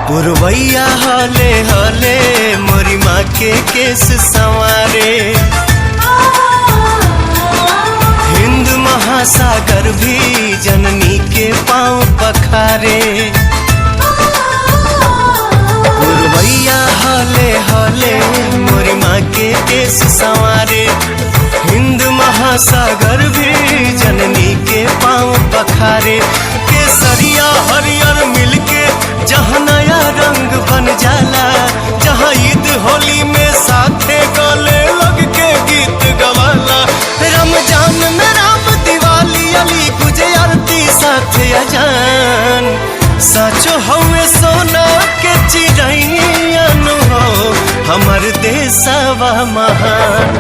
पुरवैया हले हले मोरी माँ के केस संवारे, हिंद महासागर भी जननी के पाँव पखारे। पुरवैया हले हले मोरी माँ के केस संवारे, हिंद महासागर भी जननी के पाँव पखारे। केसरिया हरियर मिलके जहाँ नया रंग बन जाला, जहाँ ईद होली में साथे गले लग के गीत गवाला। रमजान में राम दिवाली अली गुजे आरती साथे अजान। साचो हवे सोना के चिड़ैयन हो हमर देशवा महान।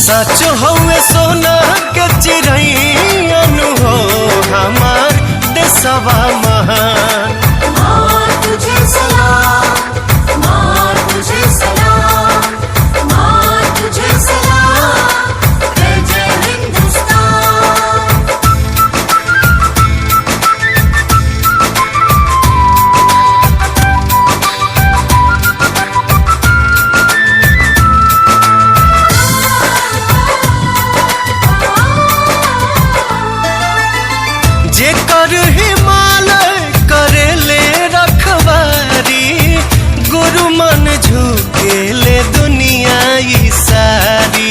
साचो हवे सोना के चिड़ैयन हो हमार देशवा महान। माँ तुझे सलाम, माँ तुझे सलाम, माँ तुझे सलाम, जय जय हिंदुस्तान। जेकर हिमालय करेले रखवारी, गुरु मन झुकेले दुनिया ई सारी।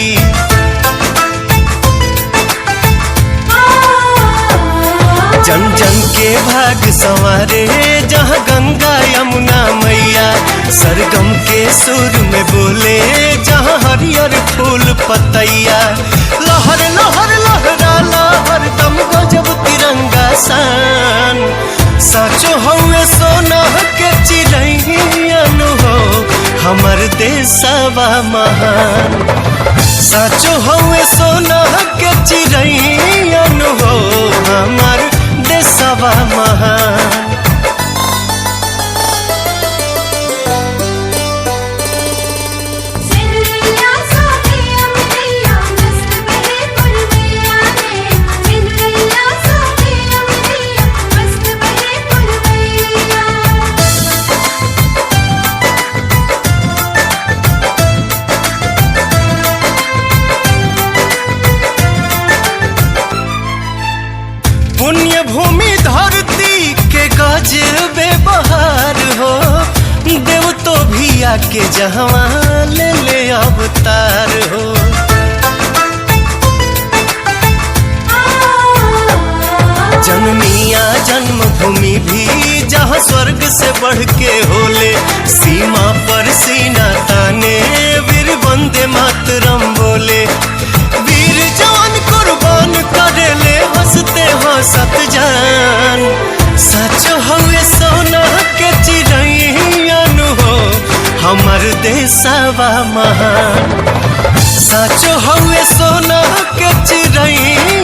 जन जन के भाग संवारे जहाँ गंगा यमुना मैया, सरगम के सुर में बोले जहाँ हरियर फूल पतैया। लहर लहर लहराला हरदम गजब तिरंगा सान। साचो हवे सोना के चिड़ैयन हो हमर देशवा महान। साचो हवे सोना के चिड़ैयन हो हमर देशवा महान। पुण्य भूमि धरती के गजबे बहार हो, देव तो भी आके जहवा ले ले अवतार हो। जननिया जन्मभूमि भी जहाँ स्वर्ग से बढ़ के होले, सीमा पर सीना ताने वीर वंदे मातरम बोले। वीर जवान कुर्बान करेले हंसते हंसत जान। सच हवे सोना के चिड़ैयन हो हमर देशवा महान। सच हवे सोना के चिड़ैयन